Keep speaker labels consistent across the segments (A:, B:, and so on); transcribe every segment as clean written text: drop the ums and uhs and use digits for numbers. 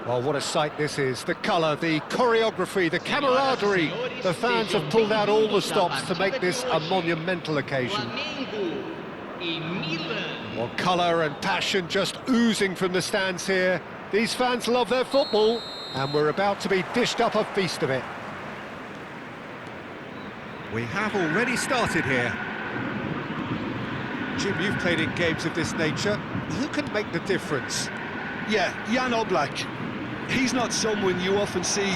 A: Well, what a sight this is. The colour, the choreography, the camaraderie. The fans have pulled out all the stops to make this a monumental occasion. Well, colour and passion just oozing from the stands here. These fans love their football, and we're about to be dished up a feast of it. We have already started here. Jim, you've played in games of this nature. Who can make the difference?
B: Yeah, Jan Oblak. He's not someone you often see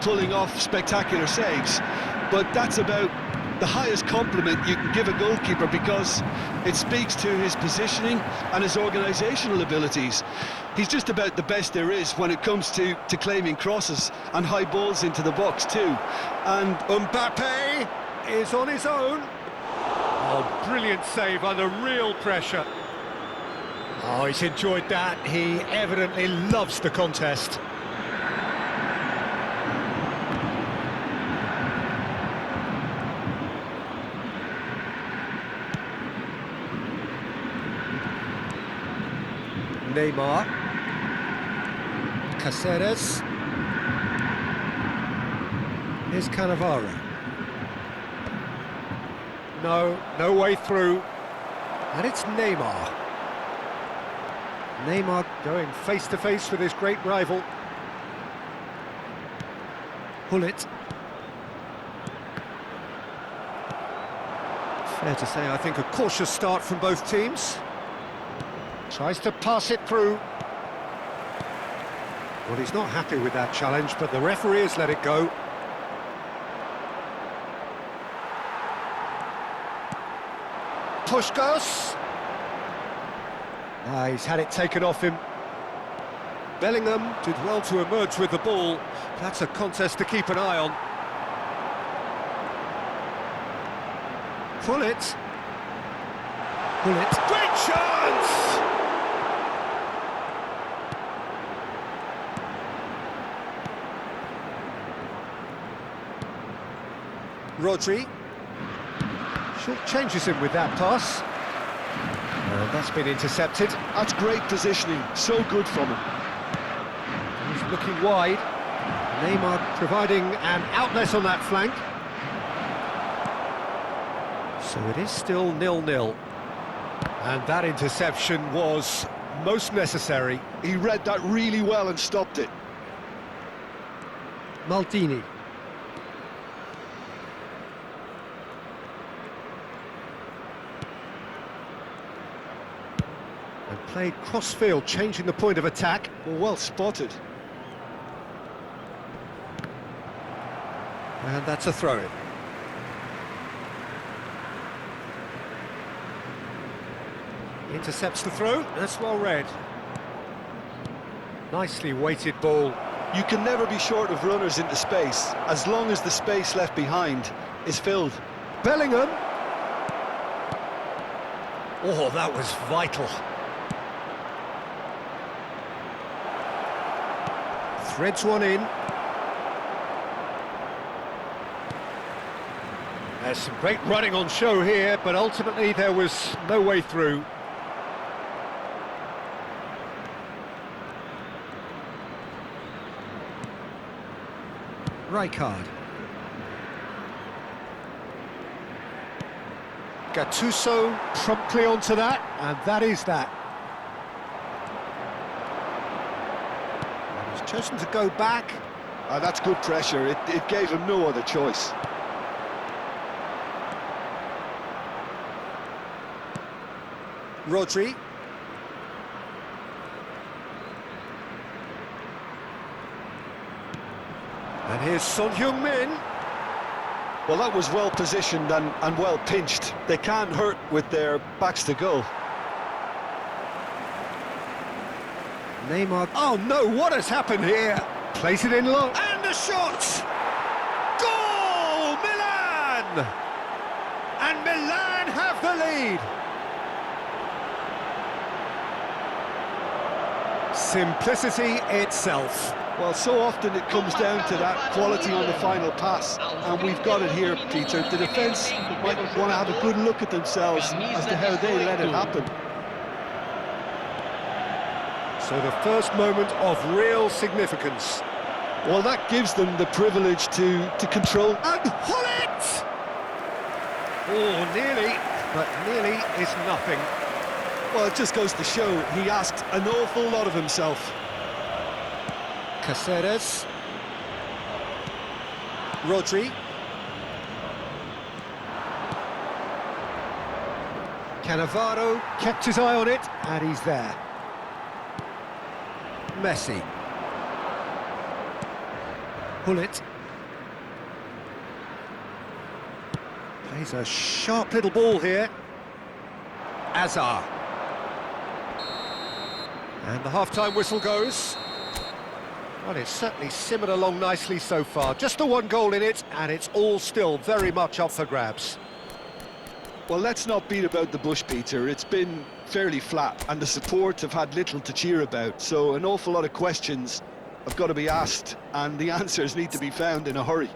B: pulling off spectacular saves, but that's about the highest compliment you can give a goalkeeper, because it speaks to his positioning and his organisational abilities. He's just about the best there is when it comes to claiming crosses and high balls into the box too. And
A: Mbappe is on his own. Oh, brilliant save under real pressure. Oh, he's enjoyed that. He evidently loves the contest. Neymar. Caceres. Here's Cannavaro. No way through. And it's Neymar. Neymar going face-to-face with his great rival. Hullet. Fair to say, I think, a cautious start from both teams. Tries to pass it through. Well, he's not happy with that challenge, but the referee has let it go. Puskos. He's had it taken off him. Bellingham did well to emerge with the ball. That's a contest to keep an eye on. Hullet. Great chance! Rodri. Short changes him with that pass. And that's been intercepted.
B: that's great positioning, so good from him.
A: He's looking wide. Neymar providing an outlet on that flank. So it is still 0-0. And that interception was most necessary.
B: He read that really well and stopped it.
A: Maldini. And played cross-field, changing the point of attack.
B: Well spotted.
A: And that's a throw-in. Intercepts the throw, that's well read. Nicely weighted ball.
B: You can never be short of runners into space, as long as the space left behind is filled.
A: Bellingham. Oh, that was vital. Threads one in. There's some great running on show here, but ultimately there was no way through. Rijkaard. Gattuso promptly onto that, and that is that. And he's chosen to go back.
B: That's good pressure, it gave him no other choice.
A: Rodri. And here's Son Heung-min.
B: Well, that was well positioned and well pinched. They can't hurt with their backs to goal.
A: Neymar. Oh no, what has happened here? Place it in low. And a shot! Goal! Milan! And Milan have the lead. Simplicity itself.
B: Well, so often it comes down to that quality on the final pass, and we've got it here, Peter. The defence might want to have a good look at themselves as to how they let it happen.
A: So the first moment of real significance.
B: Well, that gives them the privilege to control.
A: And pull it! Oh, nearly, but nearly is nothing.
B: Well, it just goes to show he asked an awful lot of himself.
A: Caceres. Rodri. Cannavaro kept his eye on it, and he's there. Messi. Hullet. Plays a sharp little ball here. Azar. And the half-time whistle goes. Well, it's certainly simmered along nicely so far. Just the one goal in it, and it's all still very much up for grabs.
B: Well, let's not beat about the bush, Peter. It's been fairly flat, and the support have had little to cheer about. So an awful lot of questions have got to be asked, and the answers need to be found in a hurry.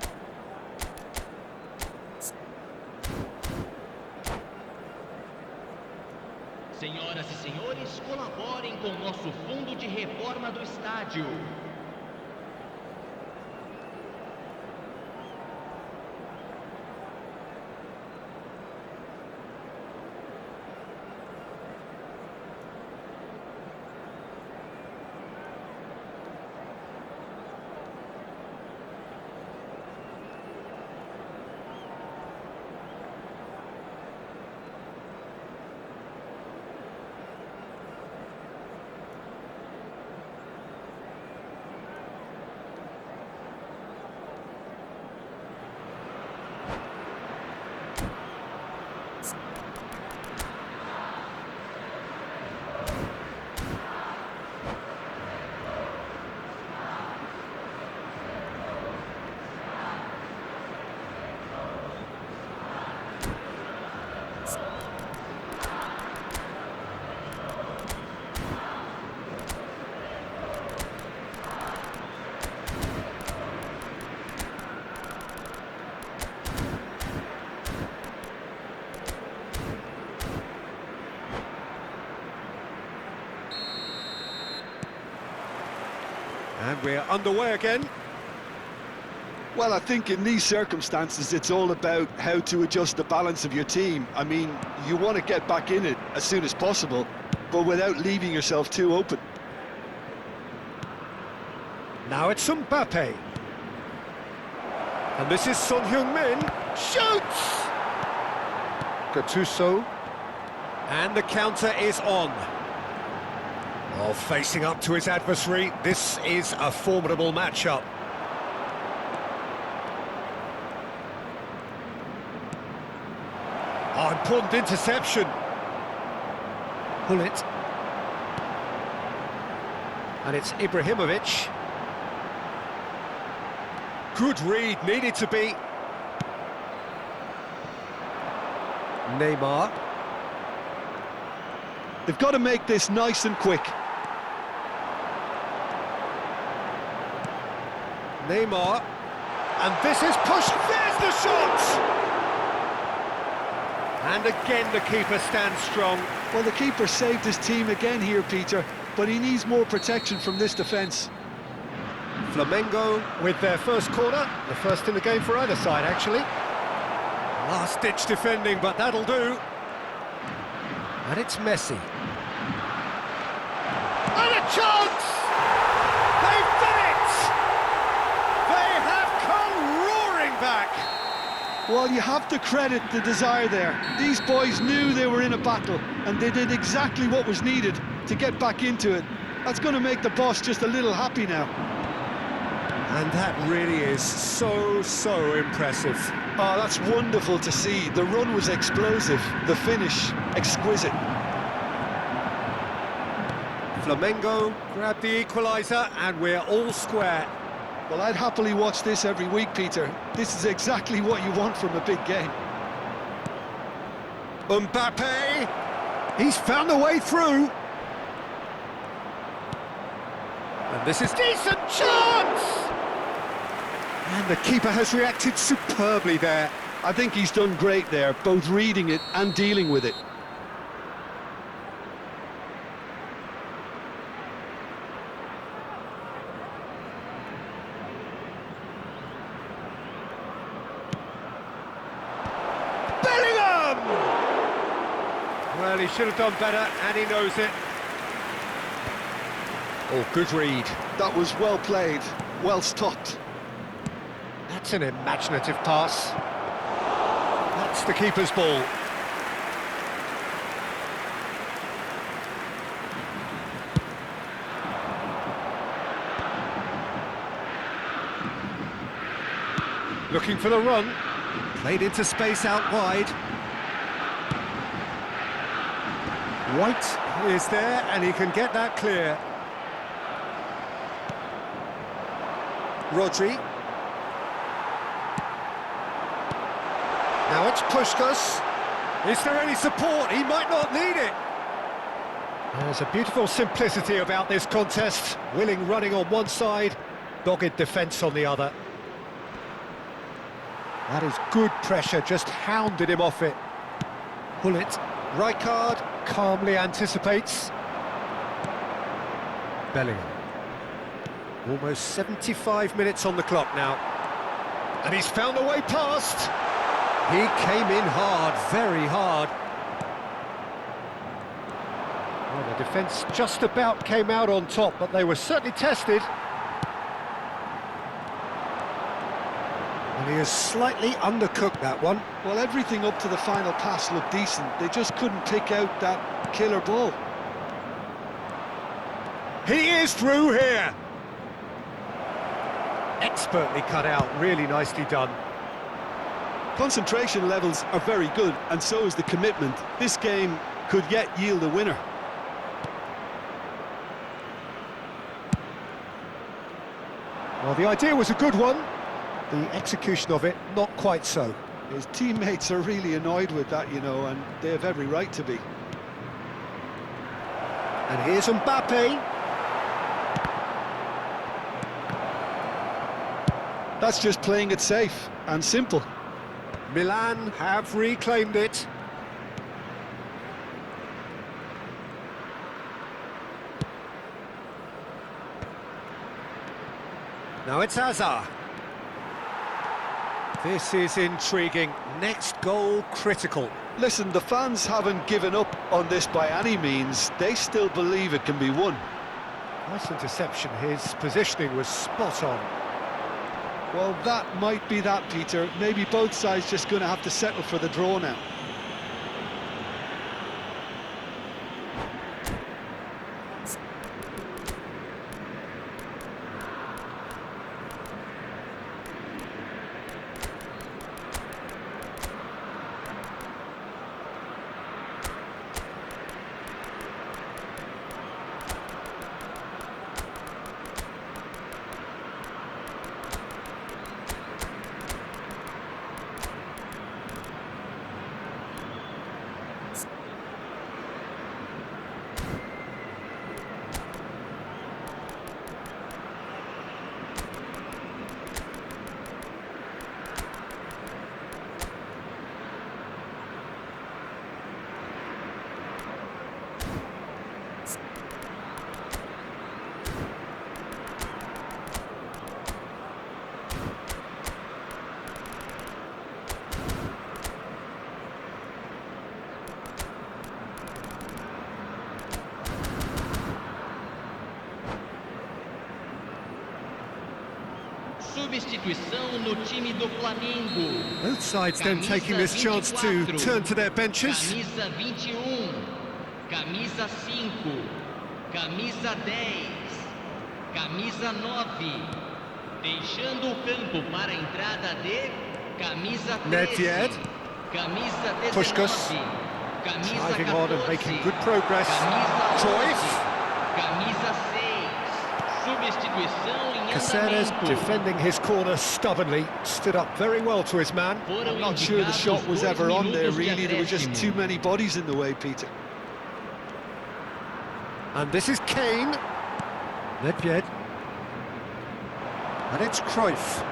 C: Senhoras e senhores, colaborem com o nosso fundo de reforma do estádio.
A: And we're underway again.
B: Well, I think in these circumstances, it's all about how to adjust the balance of your team. I mean, you want to get back in it as soon as possible, but without leaving yourself too open.
A: Now it's Mbappe. And this is Son Heung-min. Shoots! Gattuso. And the counter is on. Oh, facing up to his adversary, this is a formidable matchup. Oh, important interception. Hullet. And it's Ibrahimovic. Good read, needed to be. Neymar.
B: They've got to make this nice and quick.
A: Neymar. And this is pushed. There's the shot! And again, the keeper stands strong.
B: Well, the keeper saved his team again here, Peter, but he needs more protection from this defence.
A: Flamengo with their first corner, the first in the game for either side, actually. Last-ditch defending, but that'll do. And it's Messi. And a chance! They've done it! They have come roaring back!
B: Well, you have to credit the desire there. These boys knew they were in a battle, and they did exactly what was needed to get back into it. That's going to make the boss just a little happy now.
A: And that really is so impressive.
B: Oh, that's wonderful to see. The run was explosive, the finish exquisite.
A: Flamengo grabbed the equaliser, and we're all square.
B: Well, I'd happily watch this every week, Peter. This is exactly what you want from a big game.
A: Mbappe! He's found a way through. And this is decent chance! And the keeper has reacted superbly there.
B: I think he's done great there, both reading it and dealing with it.
A: Well, he should have done better, and he knows it. Oh, good read.
B: That was well played, well stopped.
A: That's an imaginative pass. That's the keeper's ball. Looking for the run. Played into space out wide. White is there, and he can get that clear. Rodri. Now it's Puskás. Is there any support? He might not need it. There's a beautiful simplicity about this contest. Willing running on one side, dogged defence on the other. That is good pressure, just hounded him off it. Hullet, Rijkaard calmly anticipates. Bellingham. Almost 75 minutes on the clock now. And he's found a way past. He came in hard, very hard. Well, the defence just about came out on top, but they were certainly tested. And he has slightly undercooked that one.
B: Well, everything up to the final pass looked decent. They just couldn't pick out that killer ball.
A: He is through here. Expertly cut out, really nicely done.
B: Concentration levels are very good, and so is the commitment. This game could yet yield a winner.
A: Well, the idea was a good one. The execution of it, not quite so.
B: His teammates are really annoyed with that, you know, and they have every right to be.
A: And here's Mbappe.
B: That's just playing it safe and simple.
A: Milan have reclaimed it. Now it's Hazard. This is intriguing. Next goal critical.
B: Listen, the fans haven't given up on this by any means. They still believe it can be won.
A: Nice interception. His positioning was spot on.
B: Well, that might be that, Peter. Maybe both sides just going to have to settle for the draw now.
C: Substituição no time do Flamengo.
A: Both sides then taking this chance to turn to their benches.
C: Camisa 21, camisa 5, camisa 10, camisa 9. Deixando o campo para a entrada de camisa 13,
A: Nedved.
C: camisa 19,
A: Puskás.
C: camisa
A: Driving
C: 14,
A: on and making good progress.
C: camisa 11,
A: Cruyff.
C: camisa 6. Substituição em
A: Caceres
C: andamento.
A: defending his corner stubbornly, stood up very well to his man.
B: I'm not sure the shot was ever on there, really. There were just too many bodies in the way, Peter.
A: And this is Kane. Nedved. And it's Cruyff.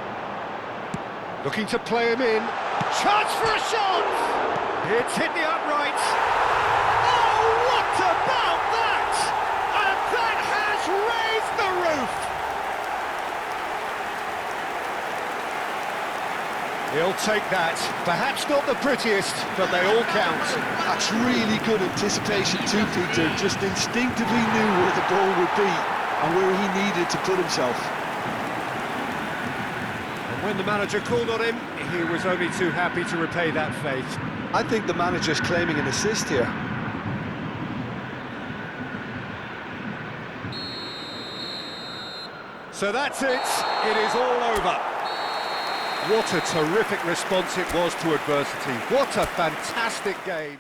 A: Looking to play him in. Chance for a shot! It's hit the upright. Oh, what about that? And that has raised the roof. He'll take that. Perhaps not the prettiest, but they all count.
B: That's really good anticipation too, Peter. Just instinctively knew where the ball would be and where he needed to put himself.
A: And when the manager called on him, he was only too happy to repay that faith.
B: I think the manager's claiming an assist here.
A: So that's it. It is all over. What a terrific response it was to adversity. What a fantastic game.